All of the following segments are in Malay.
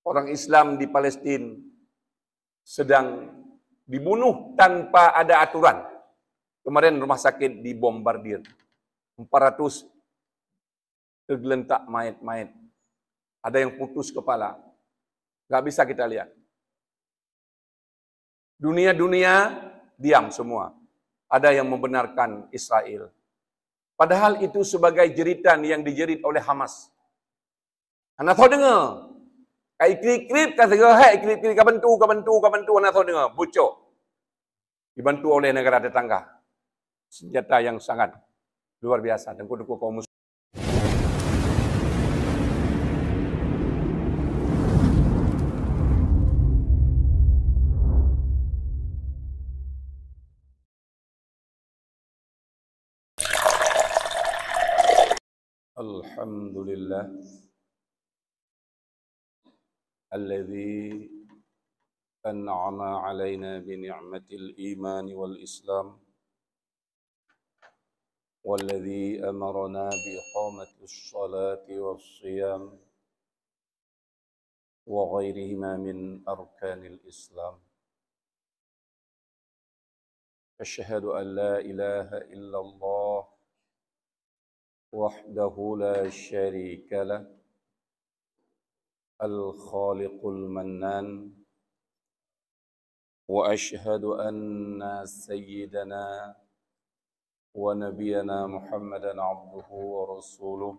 orang Islam di Palestina sedang dibunuh tanpa ada aturan. Kemarin rumah sakit dibombardir. 400 tergelentak mayat-mayat. Ada yang putus kepala. Nggak bisa kita lihat. Dunia-dunia diam semua. Ada yang membenarkan Israel. Padahal itu sebagai jeritan yang dijerit oleh Hamas. Anda tahu dengar? Ikrip-ikrip kata dia, "Hai ikrip-ikrip kau bantu, anda tahu dengar? Bucuk. Dibantu oleh negara tetangga. Senjata yang sangat luar biasa. Dengku-dengku kaum muslim. Alhamdulillah. Alladhi an'ama alaina bini'matil iman wal islam. والذي أمرنا بإقامة الصلاة والصيام وغيرهما من أركان الإسلام. أشهد أن لا إله إلا الله وحده لا شريك له الخالق المنان وأشهد أن سيدنا ونبينا محمدا عبده ورسوله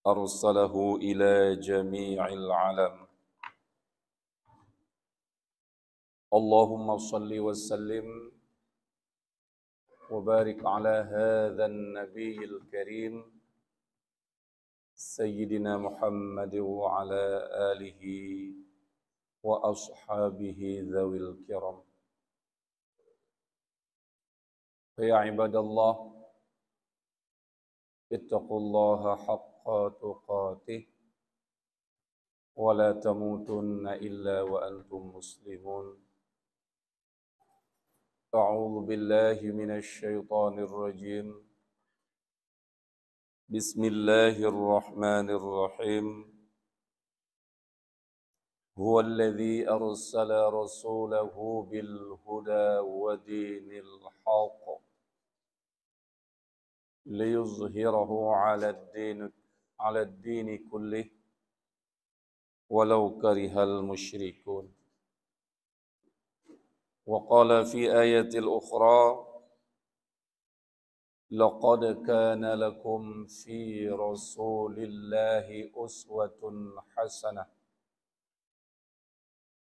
أرسله إلى جميع العالم. اللهم صل وسلم وبارك على هذا النبي الكريم سيدنا محمد وعلى آله وأصحابه ذوي الكرم. فيا عباد الله اتقوا الله حق تقاته ولا تموتن إلا وأنتم مسلمون. أعوذ بالله من الشيطان الرجيم. بسم الله الرحمن الرحيم. هو الذي أرسل رسوله بالهدى ودين الحق ليظهره على الدين كله ولو كره المشركون. وقال في آية الأخرى لقد كان لكم في رسول الله أسوة حسنة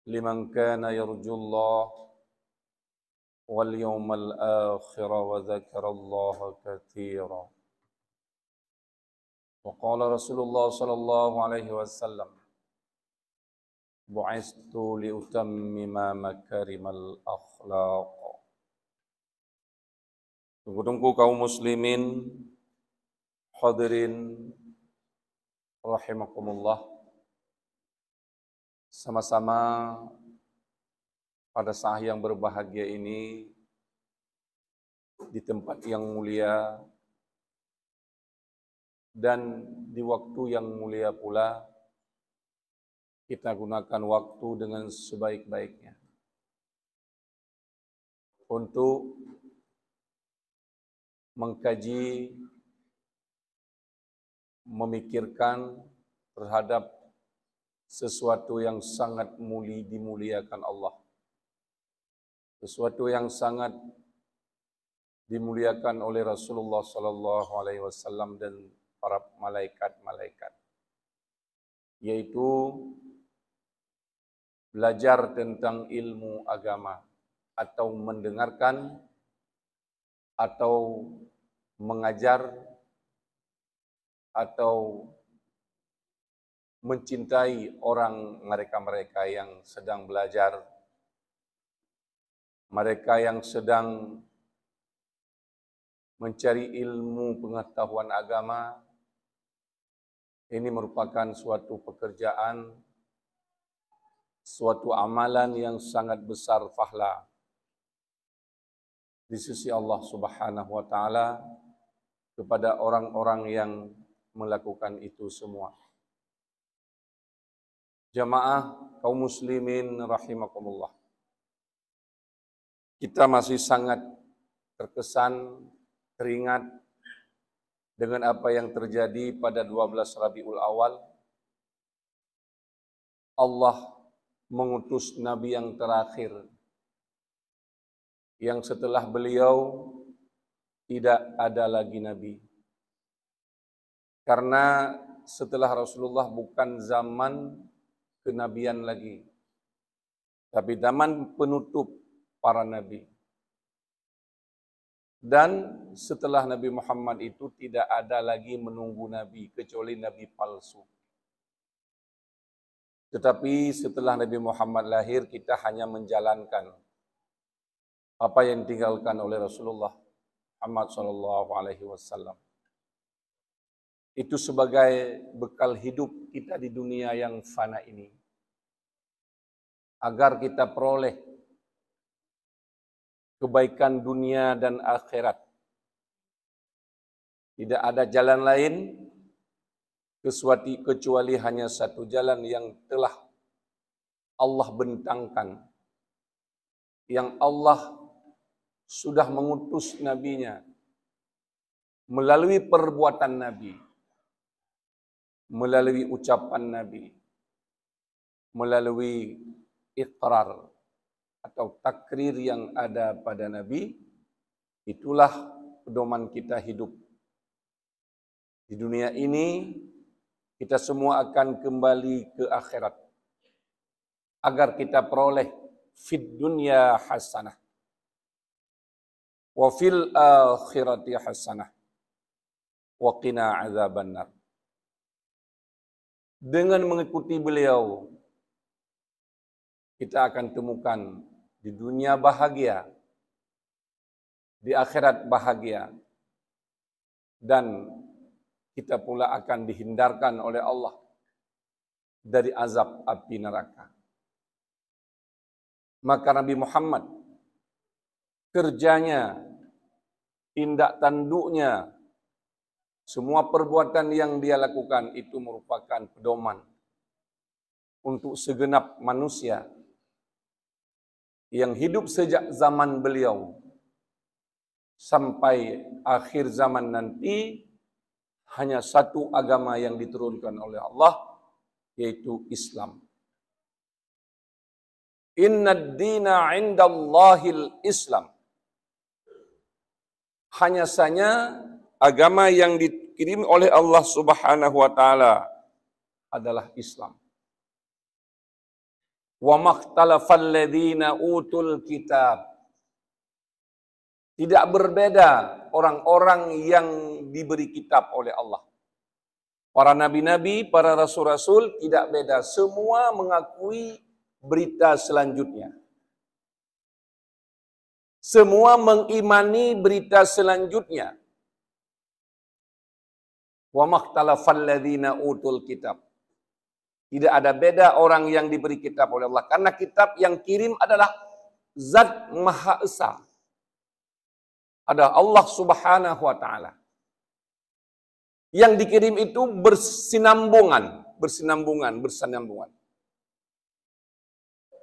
لمن كان يرجو الله واليوم الآخر وذكر الله كثيرا. وقال رسول الله صلى الله عليه وسلم بعثت لأتمم مكارم الأخلاق. Tunggu-tunggu kaum muslimin, hadirin rahimakumullah. Sama-sama pada saat yang berbahagia ini, di tempat yang mulia, dan di waktu yang mulia pula, kita gunakan waktu dengan sebaik-baiknya untuk mengkaji, memikirkan terhadap sesuatu yang sangat dimuliakan Allah. Sesuatu yang sangat dimuliakan oleh Rasulullah sallallahu alaihi wasallam dan para malaikat-malaikat, yaitu belajar tentang ilmu agama atau mendengarkan atau mengajar atau mencintai orang mereka yang sedang belajar, mereka yang sedang mencari ilmu pengetahuan agama. Ini merupakan suatu pekerjaan, suatu amalan yang sangat besar pahala di sisi Allah Subhanahu wa taala kepada orang-orang yang melakukan itu semua. Jamaah kaum muslimin rahimakumullah. Kita masih sangat terkesan, teringat dengan apa yang terjadi pada 12 Rabiul Awal. Allah mengutus Nabi yang terakhir, yang setelah beliau tidak ada lagi Nabi. Karena setelah Rasulullah bukan zaman kenabian lagi, tapi zaman penutup para nabi. Dan setelah Nabi Muhammad itu tidak ada lagi menunggu nabi, kecuali nabi palsu. Tetapi setelah Nabi Muhammad lahir, kita hanya menjalankan apa yang ditinggalkan oleh Rasulullah Muhammad SAW. Itu sebagai bekal hidup kita di dunia yang fana ini, agar kita peroleh kebaikan dunia dan akhirat. Tidak ada jalan lain kecuali hanya satu jalan yang telah Allah bentangkan, yang Allah sudah mengutus nabinya melalui perbuatan nabi, melalui ucapan nabi, melalui iqrar atau takrir yang ada pada nabi. Itulah pedoman kita hidup. Di dunia ini kita semua akan kembali ke akhirat, agar kita peroleh fid dunya hasanah wa fil akhirati hasanah wa qina azabannar. Dengan mengikuti beliau, kita akan temukan di dunia bahagia, di akhirat bahagia, dan kita pula akan dihindarkan oleh Allah dari azab api neraka. Maka Nabi Muhammad, kerjanya, tindak tanduknya, semua perbuatan yang dia lakukan itu merupakan pedoman untuk segenap manusia yang hidup sejak zaman beliau sampai akhir zaman nanti. Hanya satu agama yang diturunkan oleh Allah, yaitu Islam. Inna ad-dina 'indallahil Islam. Hanya saja agama yang dikirim oleh Allah Subhanahu wa taala adalah Islam. Wa makhtalafal ladzina utul kitab. Tidak berbeda orang-orang yang diberi kitab oleh Allah. Para nabi-nabi, para rasul-rasul tidak beda. Semua mengakui berita selanjutnya. Semua mengimani berita selanjutnya. Wa makhtalafal ladzina utul kitab. Tidak ada beda orang yang diberi kitab oleh Allah. Karena kitab yang kirim adalah Zat Maha Esa. Ada Allah Subhanahu wa taala. Yang dikirim itu bersinambungan.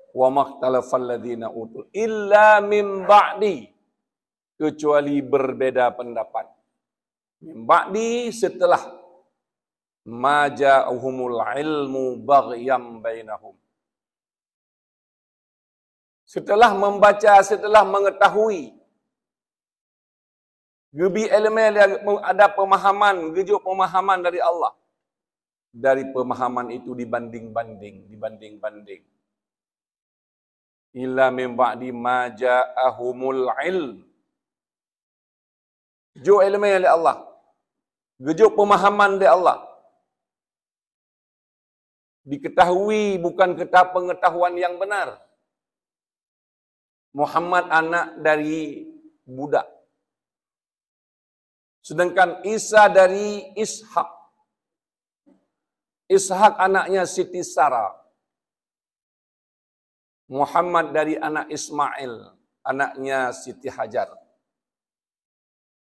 Wa makhtalafal ladzina utul illa min ba'di, kecuali berbeda pendapat. Min ba'di, setelah ma ja'ahumul ilmu baghyam bainahum. Setelah membaca, setelah mengetahui, gebi elemen ada pemahaman, gejuk pemahaman dari Allah. Dari pemahaman itu dibanding-banding. Illa min ba'di ma ja'ahumul ilm. Gejuk elemen dari Allah. Gejuk pemahaman dari Allah. Diketahui bukan pengetahuan yang benar. Muhammad anak dari budak. Sedangkan Isa dari Ishak. Ishak anaknya Siti Sarah. Muhammad dari anak Ismail, anaknya Siti Hajar.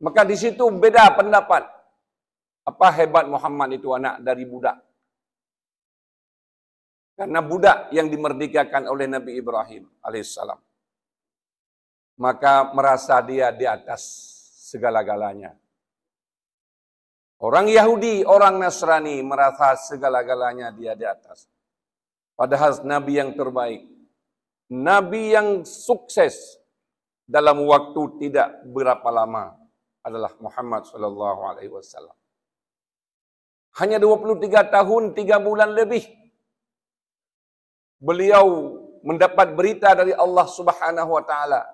Maka di situ beda pendapat. Apa hebat Muhammad itu anak dari budak. Karena budak yang dimerdekakan oleh Nabi Ibrahim alaihissalam. Maka merasa dia di atas segala-galanya. Orang Yahudi, orang Nasrani merasa segala-galanya dia di atas. Padahal Nabi yang terbaik, Nabi yang sukses dalam waktu tidak berapa lama adalah Muhammad sallallahu alaihi wasallam. Hanya 23 tahun 3 bulan lebih beliau mendapat berita dari Allah Subhanahu wa taala.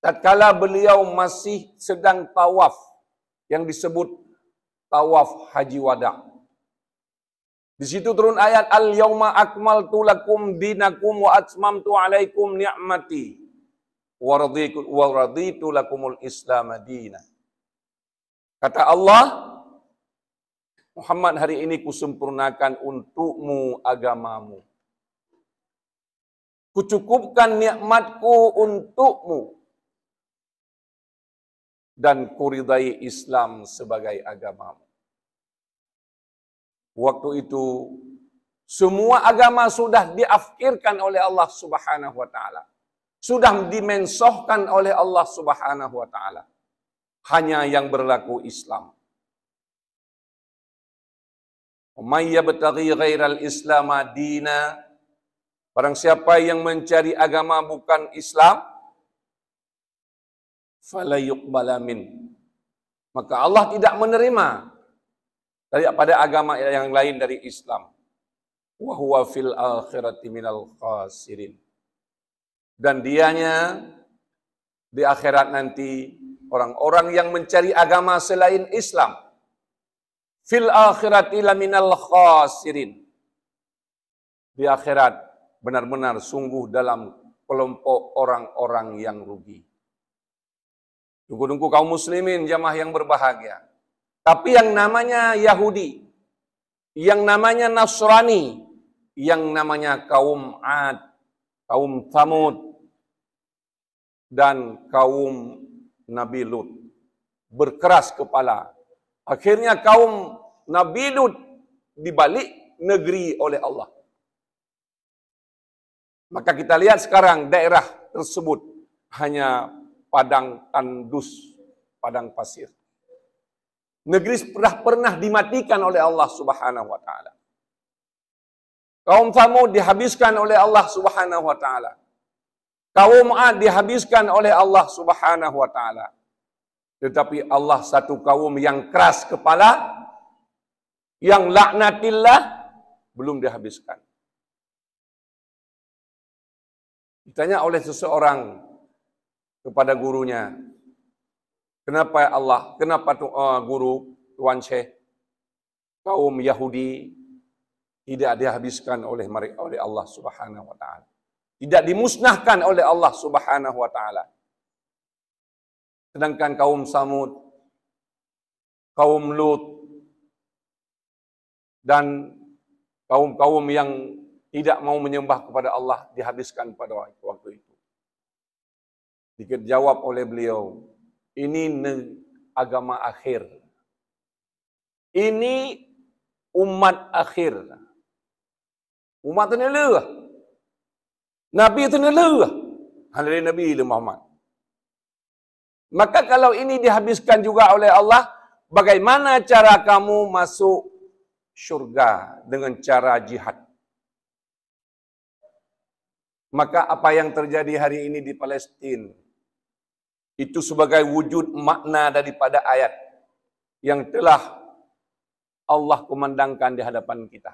Tatkala beliau masih sedang tawaf yang disebut tawaf haji wada. Di situ turun ayat al-yauma akmaltu lakum dinakum wa atmamtu alaikum ni'mati wa raditu lakumul Islam madina. Kata Allah, Muhammad, hari ini kusempurnakan untukmu agamamu. Kucukupkan nikmatku untukmu. Dan kuridai Islam sebagai agamamu. Waktu itu, semua agama sudah diafkirkan oleh Allah Subhanahu wa ta'ala. Sudah dimensohkan oleh Allah Subhanahu wa ta'ala. Hanya yang berlaku Islam. May yabtaghi ghairal Islam dina. Barang siapa yang mencari agama bukan Islam, fala yuqbala min. Maka Allah tidak menerima daripada agama yang lain dari Islam. Wa huwa fil akhirati minal khasirin. Dan dianya di akhirat nanti orang-orang yang mencari agama selain Islam, fil akhirati laminal khasirin. Di akhirat benar-benar sungguh dalam kelompok orang-orang yang rugi. Tunggu-tunggu kaum muslimin jamaah yang berbahagia. Tapi yang namanya Yahudi, yang namanya Nasrani, yang namanya kaum Ad, kaum Thamud, dan kaum Nabi Lut berkeras kepala. Akhirnya kaum Nabi Lut dibalik negeri oleh Allah. Maka kita lihat sekarang daerah tersebut hanya padang tandus, padang pasir. Negeri pernah dimatikan oleh Allah Subhanahu wa taala. Kaum Thamud dihabiskan oleh Allah Subhanahu wa taala. Kaum Ad dihabiskan oleh Allah Subhanahu wa taala. Tetapi Allah satu kaum yang keras kepala, yang laknatillah, belum dihabiskan. Ditanya oleh seseorang kepada gurunya, kenapa guru, Tuan Syekh, kaum Yahudi tidak dihabiskan oleh Allah Subhanahu wa taala. Tidak dimusnahkan oleh Allah Subhanahu wa taala. Sedangkan kaum Samud, kaum Lut, dan kaum-kaum yang tidak mau menyembah kepada Allah dihabiskan pada waktu itu. Dijawab oleh beliau, ini agama akhir. Ini umat akhir. Umat tenela. Nabi tenela. Hari Nabi Muhammad. Maka kalau ini dihabiskan juga oleh Allah, bagaimana cara kamu masuk syurga dengan cara jihad? Maka apa yang terjadi hari ini di Palestina itu sebagai wujud makna daripada ayat yang telah Allah kumandangkan di hadapan kita.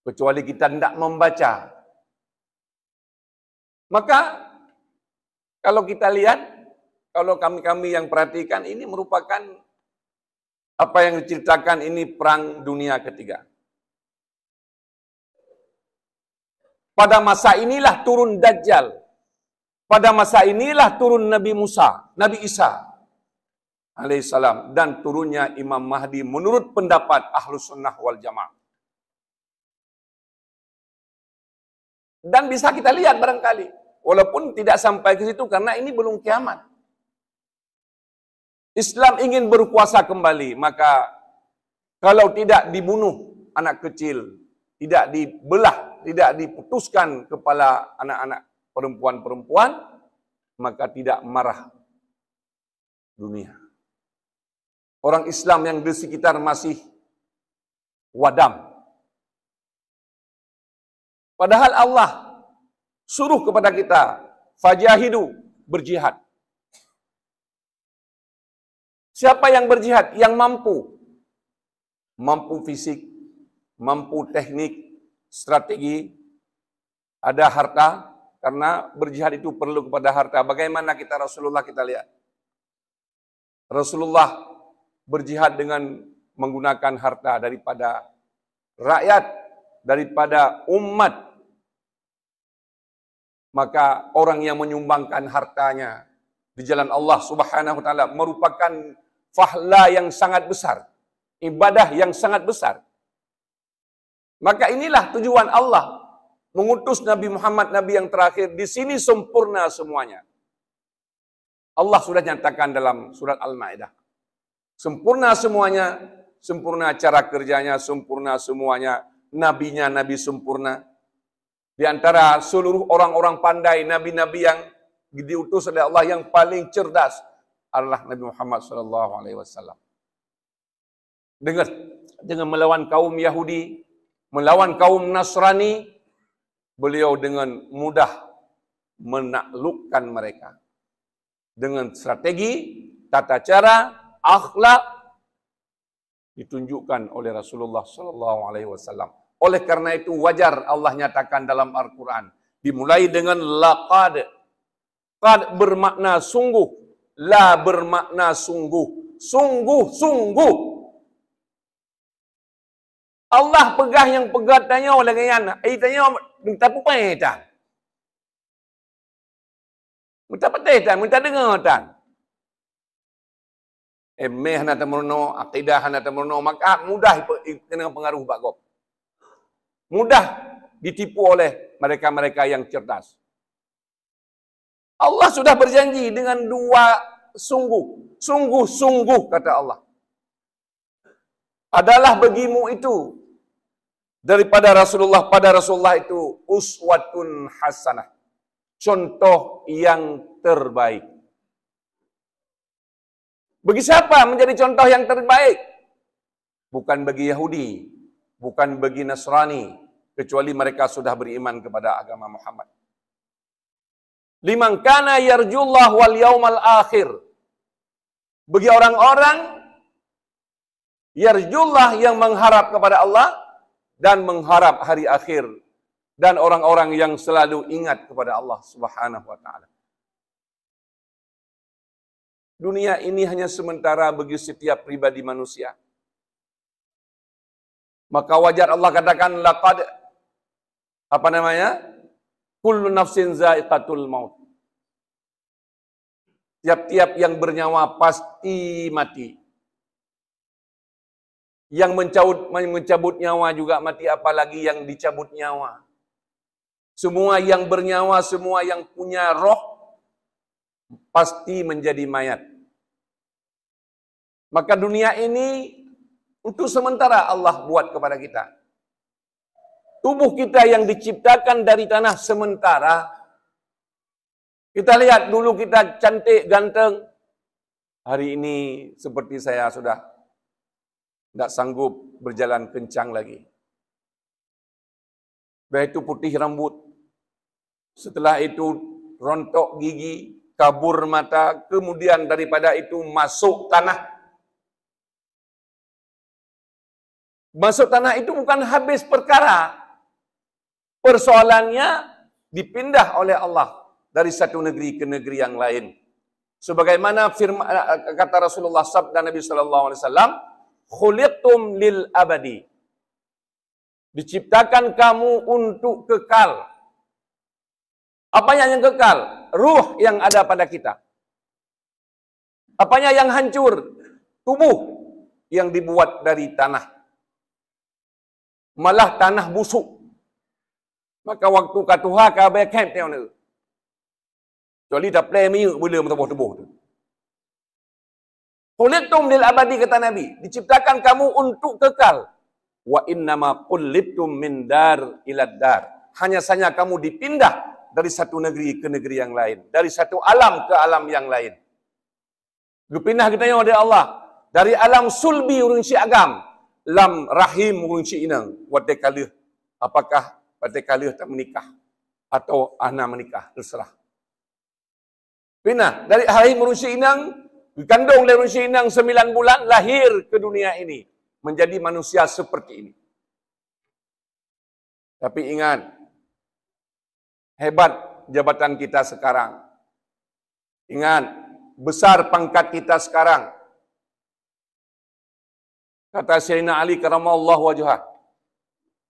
Kecuali kita tidak membaca. Maka kalau kita lihat, kalau kami yang perhatikan, ini merupakan apa yang diceritakan ini perang dunia ketiga. Pada masa inilah turun Dajjal. Pada masa inilah turun Nabi Musa, Nabi Isa alaihissalam, dan turunnya Imam Mahdi menurut pendapat Ahlus Sunnah wal Jamaah. Dan bisa kita lihat barangkali, walaupun tidak sampai ke situ karena ini belum kiamat. Islam ingin berkuasa kembali, maka kalau tidak dibunuh anak kecil, tidak dibelah, tidak diputuskan kepala anak-anak perempuan-perempuan, maka tidak marah dunia. Orang Islam yang di sekitar masih wadam. Padahal Allah suruh kepada kita, fajahidu, berjihad. Siapa yang berjihad? Yang mampu. Mampu fisik, mampu teknik, strategi, ada harta, karena berjihad itu perlu kepada harta. Bagaimana Rasulullah kita lihat. Rasulullah berjihad dengan menggunakan harta daripada rakyat, daripada umat. Maka orang yang menyumbangkan hartanya di jalan Allah Subhanahu wa taala merupakan fahla yang sangat besar, ibadah yang sangat besar. Maka inilah tujuan Allah mengutus Nabi Muhammad, Nabi yang terakhir. Di sini sempurna semuanya. Allah sudah nyatakan dalam surat Al-Maidah. Sempurna semuanya, sempurna cara kerjanya, sempurna semuanya. Nabinya, Nabi sempurna. Di antara seluruh orang-orang pandai, nabi-nabi yang diutus oleh Allah yang paling cerdas adalah Nabi Muhammad SAW. Dengan melawan kaum Yahudi, melawan kaum Nasrani, beliau dengan mudah menaklukkan mereka. Dengan strategi, tata cara, akhlak ditunjukkan oleh Rasulullah SAW. Oleh karena itu wajar Allah nyatakan dalam Al-Quran. Dimulai dengan laqad. Qad bermakna sungguh. La bermakna sungguh. Sungguh-sungguh. Allah pegah yang pegat tanya oleh kayana. Tanya minta pupai tan. Minta patah tan, minta dengar tan. Emeh hana tamerno, akidah hana tamerno, maka mudah kena pengaruh bagop. Mudah ditipu oleh mereka-mereka yang cerdas. Allah sudah berjanji dengan dua sungguh. Sungguh-sungguh kata Allah. Adalah bagimu itu. Daripada Rasulullah, pada Rasulullah itu uswatun hasanah. Contoh yang terbaik. Bagi siapa menjadi contoh yang terbaik? Bukan bagi Yahudi. Bukan bagi Nasrani, kecuali mereka sudah beriman kepada agama Muhammad. Liman kana yarjullah wal yaumal akhir. Bagi orang-orang yarjullah yang mengharap kepada Allah dan mengharap hari akhir, dan orang-orang yang selalu ingat kepada Allah Subhanahu wa taala. Dunia ini hanya sementara bagi setiap pribadi manusia. Maka wajar Allah katakan laqad kullu nafsin za'iqatul maut. Tiap-tiap yang bernyawa pasti mati. Yang mencabut nyawa juga mati, apalagi yang dicabut nyawa. Semua yang bernyawa, semua yang punya roh pasti menjadi mayat. Maka dunia ini untuk sementara Allah buat kepada kita. Tubuh kita yang diciptakan dari tanah sementara. Kita lihat dulu kita cantik, ganteng. Hari ini seperti saya sudah tidak sanggup berjalan kencang lagi. Setelah itu putih rambut. Setelah itu rontok gigi, kabur mata. Kemudian daripada itu masuk tanah. Masuk tanah itu bukan habis perkara. Persoalannya dipindah oleh Allah dari satu negeri ke negeri yang lain. Sebagaimana firman kata Rasulullah sabda Nabi sallallahu alaihi wasallam, "Khuliqtum lil abadi." Diciptakan kamu untuk kekal. Apanya yang kekal? Ruh yang ada pada kita. Apanya yang hancur? Tubuh yang dibuat dari tanah. Malah tanah busuk. Maka waktu katuha ka be camp teo ne. Kecuali dah play miu boleh mentebuh-tebuh tu. Khuliqtum lil abadi kata Nabi, diciptakan kamu untuk kekal. Wa innama qullibtum min dar ila dar. Hanya saja kamu dipindah dari satu negeri ke negeri yang lain, dari satu alam ke alam yang lain. Gepindah kita oleh Allah dari alam sulbi urang si agam, lam rahim urang si inang. Wate kalih apakah wate kalih tak menikah atau ana menikah, terserah. Pindah dari rahim urang si inang, dikandung oleh urang si inang 9 bulan, lahir ke dunia ini menjadi manusia seperti ini. Tapi ingat, hebat jabatan kita sekarang. Ingat, besar pangkat kita sekarang. Kata Sayyidina Ali karamallahu wajhah.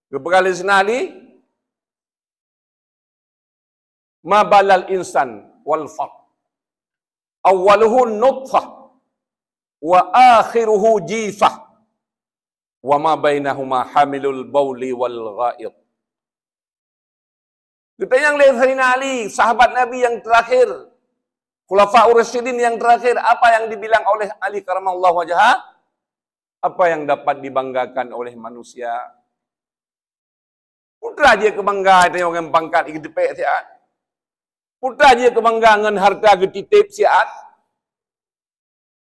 Kepada Sayyidina Ali, ma balal insan wal faq. Awwaluhu nutfah wa akhiruhu jifah. Wa ma bainahuma hamilul bauli wal ghaid. Kita yang lihat Sayyidina Ali, sahabat Nabi yang terakhir, Khulafaur Rasyidin yang terakhir, apa yang dibilang oleh Ali karamallahu wajhah? Apa yang dapat dibanggakan oleh manusia? Putra je kebangga tengok orang pangkat gedepek siat. Putra je kebangga dengan harta getitip siat.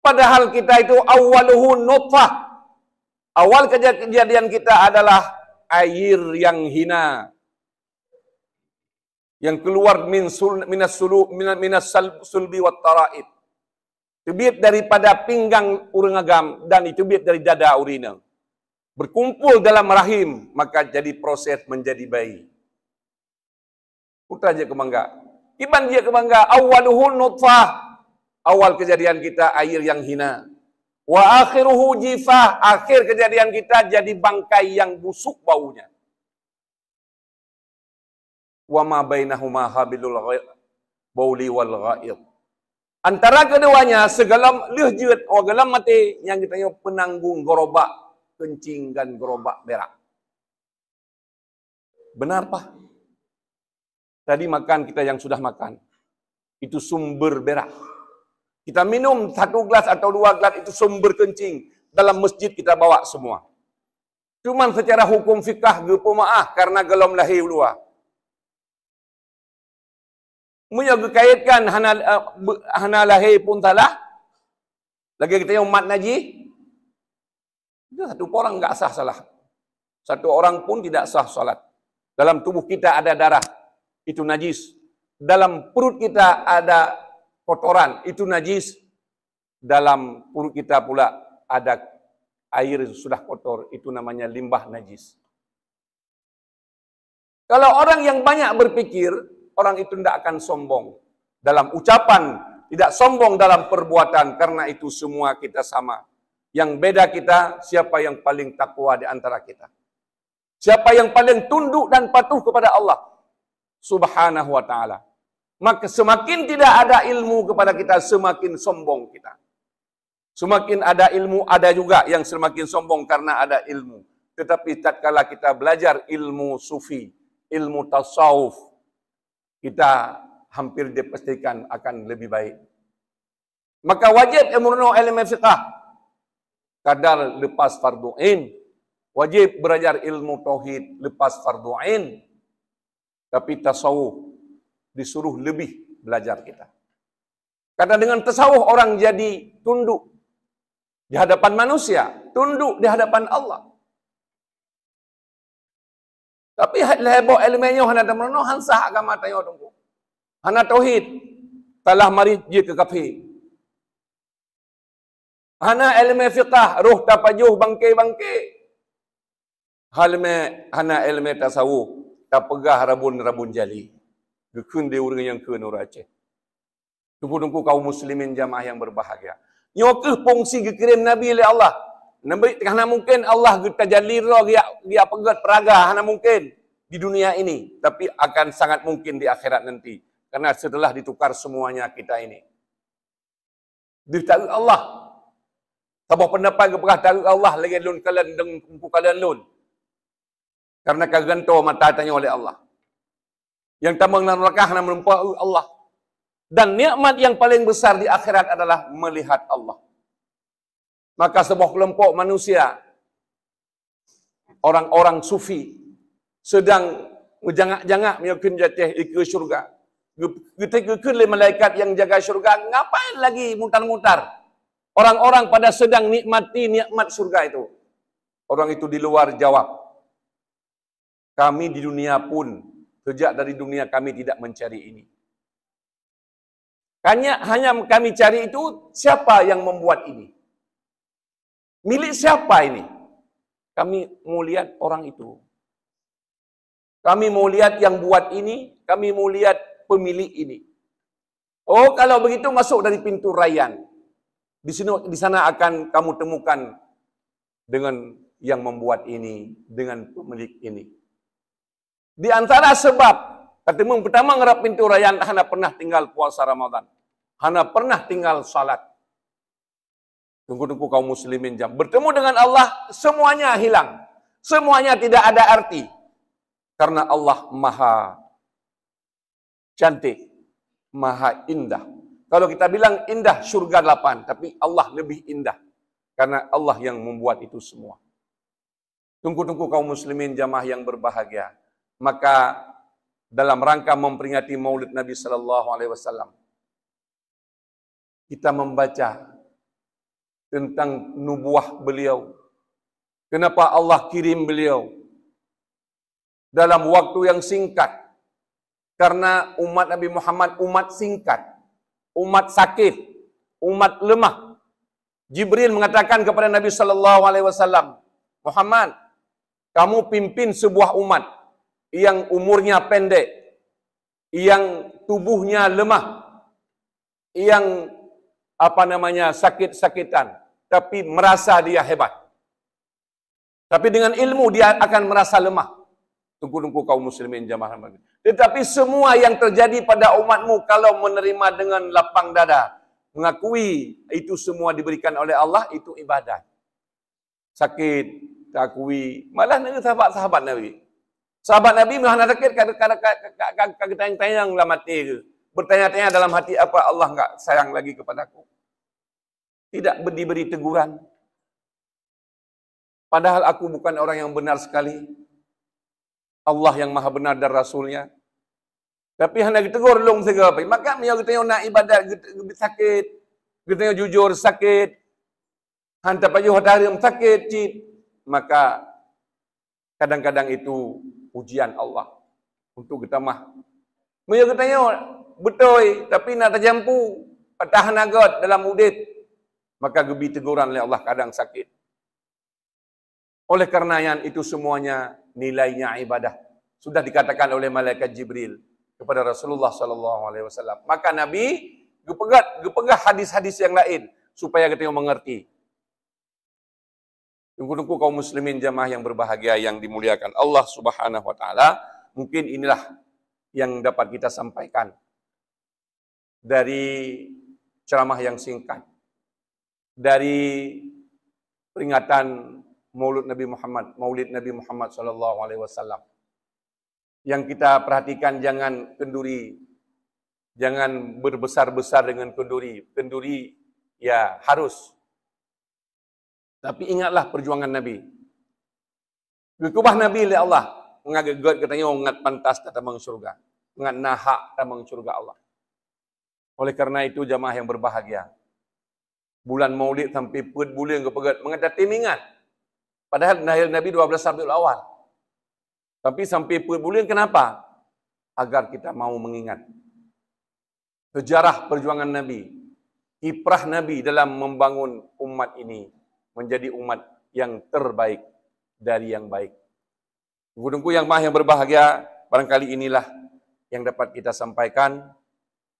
Padahal kita itu awwaluhu nutfah. Awal kejadian kita adalah air yang hina. Yang keluar minas sulbi wat taraib. Terbit daripada pinggang urang agam dan terbit dari dada urina. Berkumpul dalam rahim, maka jadi proses menjadi bayi. Putra je kebangga. Iban dia kebangga, awwaluhu nutfah. Awal kejadian kita air yang hina. Wa akhiruhu jifah. Akhir kejadian kita jadi bangkai yang busuk baunya. Wa ma bainahuma habilul bauli wal ghaid. Antara keduanya segalam lehjeut o galam mati yang kita penanggung gerobak kencing dan gerobak berak. Benar Pak? Tadi makan kita yang sudah makan. Itu sumber berak. Kita minum 1 gelas atau 2 gelas itu sumber kencing. Dalam masjid kita bawa semua. Cuman secara hukum fikah gepemaah karena gelom lahir luar. Munya kaitkan hana lahir pun salah. Lagi kita yang umat naji. Satu orang enggak sah salah. Satu orang pun tidak sah salat. Dalam tubuh kita ada darah, itu najis. Dalam perut kita ada kotoran, itu najis. Dalam perut kita pula ada air sudah kotor, itu namanya limbah najis. Kalau orang yang banyak berpikir, orang itu tidak akan sombong dalam ucapan, tidak sombong dalam perbuatan, karena itu semua kita sama. Yang beda kita, siapa yang paling takwa di antara kita. Siapa yang paling tunduk dan patuh kepada Allah Subhanahu wa ta'ala. Maka semakin tidak ada ilmu kepada kita, semakin sombong kita. Semakin ada ilmu, ada juga yang semakin sombong karena ada ilmu. Tetapi tatkala kita belajar ilmu sufi, ilmu tasawuf, kita hampir dipastikan akan lebih baik. Maka wajib ilmu fiqh. Kadar lepas fardu ain. Wajib belajar ilmu tauhid lepas fardu ain. Tapi tasawuf disuruh lebih belajar kita. Karena dengan tasawuf orang jadi tunduk di hadapan manusia, tunduk di hadapan Allah. Tapi heboh elemennya hana damrono hansah agama tayo tunggu. Hana tauhid telah mari je ke kafir. Hana ilmu fiqh ruh tapajuh bangke-bangke. Hana ilmu tasawuf tak pegah rabun-rabun jali. Gekun dia orang yang keun orang Aceh. Tunggu-tunggu kaum muslimin jamaah yang berbahagia. Nyokeh fungsi dikirim Nabi oleh Allah. Nabi karena mungkin Allah kita jaliro dia pegat peraga hana mungkin di dunia ini, tapi akan sangat mungkin di akhirat nanti. Karena setelah ditukar semuanya kita ini. Ditarik Allah. Tabah pendapat kepada tarik Allah lagi lun kalian dengan kumpu kalian lun. Karena kaganto mata tanya oleh Allah. Yang tambang dan neraka hanya menumpah Allah. Dan nikmat yang paling besar di akhirat adalah melihat Allah. Maka sebuah kelompok manusia orang-orang sufi sedang menjangak-jangak mungkin jatuh ke syurga. Ketika ke malaikat yang jaga syurga, ngapain lagi mutar-mutar? Orang-orang pada sedang nikmati nikmat surga itu. Orang itu di luar jawab, kami di dunia pun, sejak dari dunia kami tidak mencari ini. Hanya kami cari itu, siapa yang membuat ini? Milik siapa ini? Kami mau lihat orang itu. Kami mau lihat yang buat ini, kami mau lihat pemilik ini. Oh, kalau begitu masuk dari pintu Rayyan. Di sana akan kamu temukan dengan yang membuat ini, dengan pemilik ini. Di antara sebab ketemu pertama ngarap pintu Rayyan, hana pernah tinggal puasa Ramadan. Hana pernah tinggal salat. Tunggu-tunggu kaum muslimin jam. Bertemu dengan Allah, semuanya hilang. Semuanya tidak ada arti. Karena Allah maha cantik, maha indah. Kalau kita bilang indah surga 8, tapi Allah lebih indah. Karena Allah yang membuat itu semua. Tunggu-tunggu kaum muslimin jamaah yang berbahagia. Maka dalam rangka memperingati Maulid Nabi sallallahu alaihi wasallam, kita membaca tentang nubuah beliau. Kenapa Allah kirim beliau dalam waktu yang singkat? Karena umat Nabi Muhammad umat singkat, umat sakit, umat lemah. Jibril mengatakan kepada Nabi sallallahu alaihi wasallam, Muhammad, kamu pimpin sebuah umat yang umurnya pendek, yang tubuhnya lemah, yang sakit-sakitan, tapi merasa dia hebat. Tapi dengan ilmu dia akan merasa lemah. Tunggu-tunggu kaum muslimin jamaah. Tetapi semua yang terjadi pada umatmu kalau menerima dengan lapang dada, mengakui itu semua diberikan oleh Allah, itu ibadat. Sakit, tak akui. Malah dengan sahabat-sahabat Nabi. Sahabat Nabi mana sakit, kadang-kadang tayang lah mati ke. Bertanya-tanya dalam hati, apa Allah enggak sayang lagi kepadaku? Tidak diberi teguran. Padahal aku bukan orang yang benar sekali. Allah yang maha benar dan Rasulnya. Tapi hendak ditegur long segala. Maka dia kita nak ibadat, kita sakit. Kita jujur sakit. Hantar paju hatarim sakit, cip. Maka kadang-kadang itu ujian Allah. Untuk kita mah. Dia tanya, betul, tapi nak terjampu. Patah nagot dalam udit. Maka gebi teguran oleh Allah kadang sakit. Oleh karenanya itu semuanya nilainya ibadah. Sudah dikatakan oleh malaikat Jibril kepada Rasulullah sallallahu alaihi wasallam. Maka Nabi gepegah hadis-hadis yang lain supaya kita mengerti. Tunggu-tunggu kaum muslimin jamaah yang berbahagia yang dimuliakan Allah Subhanahu wa taala, mungkin inilah yang dapat kita sampaikan dari ceramah yang singkat, dari peringatan Maulid Nabi Muhammad sallallahu alaihi wasallam. Yang kita perhatikan jangan kenduri, jangan berbesar-besar dengan kenduri. Kenduri ya harus. Tapi ingatlah perjuangan Nabi. Gekubah Nabi oleh Allah. Mengagat katanya ngat pantas tamang surga. Ngat nahak tamang surga Allah. Oleh karena itu jamaah yang berbahagia. Bulan Maulid sampai put bulan kepegat mengadat timingan. Padahal lahir Nabi 12 Rabiul Awal. Tapi sampai put bulan kenapa? Agar kita mau mengingat sejarah perjuangan Nabi, kiprah Nabi dalam membangun umat ini menjadi umat yang terbaik dari yang baik. Tunggu-tunggu yang berbahagia, barangkali inilah yang dapat kita sampaikan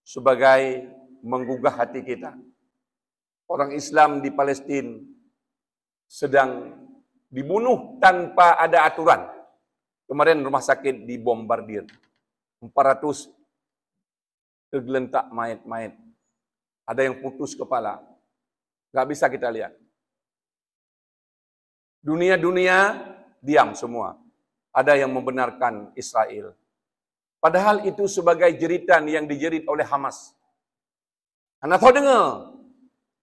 sebagai menggugah hati kita. Orang Islam di Palestina sedang dibunuh tanpa ada aturan. Kemarin rumah sakit dibombardir. 400 tergelentak mayat-mayat. Ada yang putus kepala. Nggak bisa kita lihat. Dunia-dunia diam semua. Ada yang membenarkan Israel. Padahal itu sebagai jeritan yang dijerit oleh Hamas. Anda tahu dengar?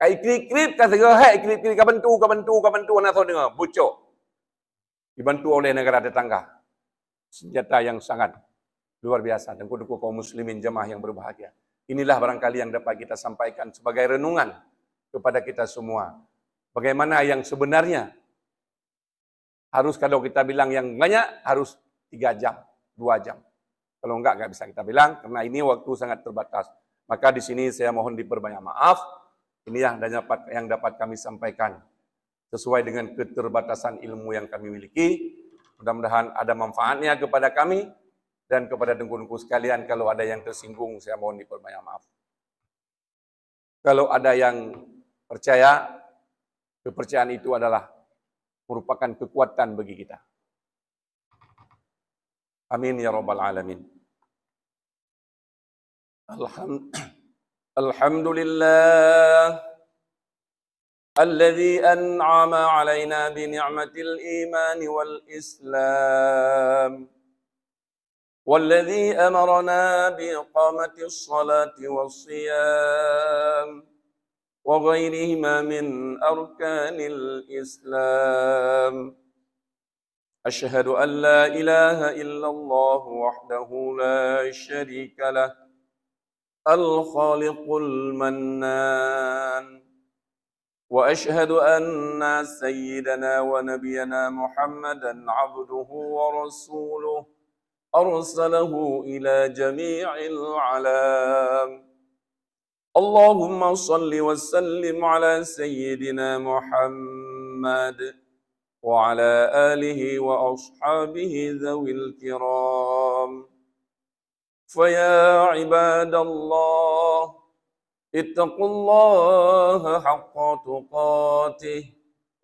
Iklit-iklit kata dia, iklit-iklit kabantu, anak tahu dengar, bocor. dibantu oleh negara tetangga. Senjata yang sangat luar biasa. Dan kuduku kaum muslimin jemaah yang berbahagia. Inilah barangkali yang dapat kita sampaikan sebagai renungan kepada kita semua. Bagaimana yang sebenarnya harus, kalau kita bilang yang banyak, harus 3 jam, 2 jam. Kalau enggak bisa kita bilang, karena ini waktu sangat terbatas. Maka di sini saya mohon diperbanyak maaf. Ini yang dapat kami sampaikan sesuai dengan keterbatasan ilmu yang kami miliki. Mudah-mudahan ada manfaatnya kepada kami dan kepada dengku-dengku sekalian. Kalau ada yang tersinggung, saya mohon diperbanyak maaf. Kalau ada yang percaya, kepercayaan itu adalah merupakan kekuatan bagi kita. Amin ya rabbal alamin. Alhamdulillah alladzi an'ama 'alaina bi ni'matil iman wal islam. والذي أمرنا بإقامة الصلاة والصيام وغيرهما من أركان الإسلام. أشهد أن لا إله إلا الله وحده لا شريك له الخالق المنان. وأشهد أن سيدنا ونبينا محمدا عبده ورسوله أرسله إلى جميع العالم. اللهم صل وسلم على سيدنا محمد وعلى آله وأصحابه ذوي الكرام. فيا عباد الله اتقوا الله حق تقاته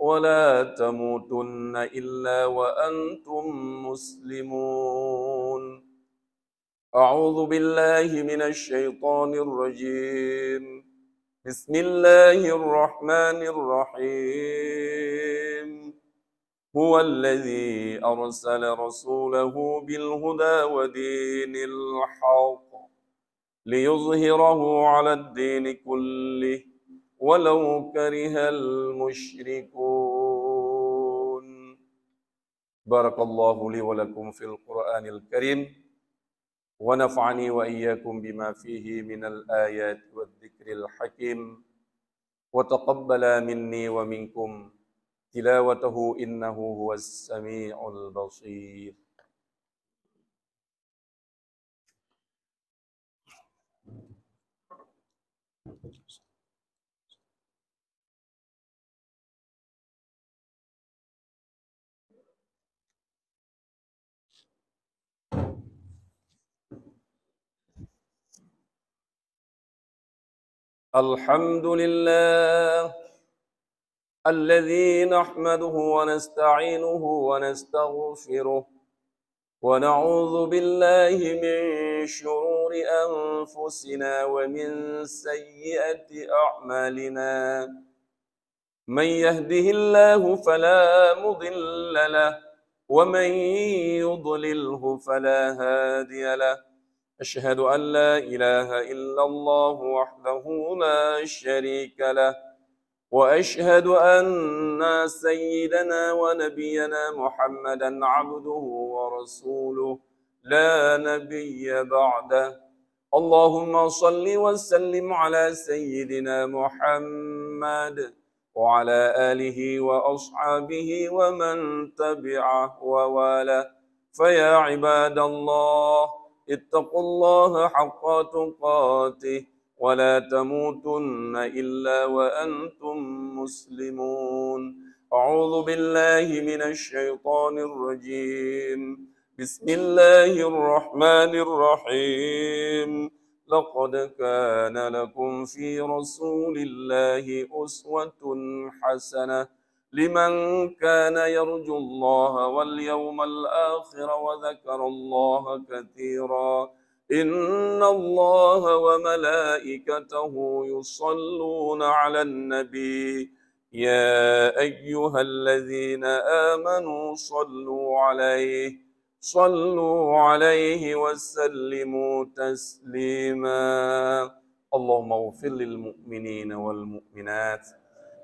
ولا تموتن إلا وأنتم مسلمون. أعوذ بالله من الشيطان الرجيم. بسم الله الرحمن الرحيم. هو الذي أرسل رسوله بالهدى ودين الحق ليظهره على الدين كله ولو كره المشركون. بارك الله لي ولكم في القرآن الكريم ونفعني وإياكم بما فيه من الآيات والذكر الحكيم وتقبل مني ومنكم تلاوته إنه هو السميع البصير. الحمد لله الذي نحمده ونستعينه ونستغفره ونعوذ بالله من شرور أنفسنا ومن سيئات أعمالنا. من يهده الله فلا مضل له ومن يضلله فلا هادي له. أشهد أن لا إله إلا الله وحده لا شريك له وأشهد أن سيدنا ونبينا محمدا عبده ورسوله لا نبي بعده. اللهم صل وسلم على سيدنا محمد وعلى آله وأصحابه ومن تبعه ووالاه. فيا عباد الله اتقوا الله حق تقاته ولا تموتن إلا وأنتم مسلمون. أعوذ بالله من الشيطان الرجيم. بسم الله الرحمن الرحيم. لقد كان لكم في رسول الله أسوة حسنة لمن كان يرجو الله واليوم الآخر وذكر الله كثيرا. إن الله وملائكته يصلون على النبي يا أيها الذين آمنوا صلوا عليه وسلموا تسليما. اللهم اغفر للمؤمنين والمؤمنات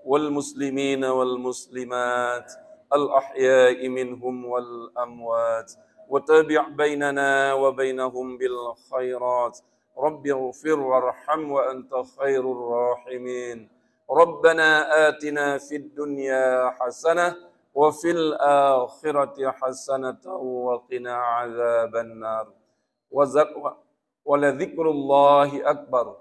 والمسلمين والمسلمات الأحياء منهم والأموات وتابع بيننا وبينهم بالخيرات رب اغفر وارحم وأنت خير الراحمين ربنا آتنا في الدنيا حسنة وفي الآخرة حسنة وقنا عذاب النار ولذكر الله أكبر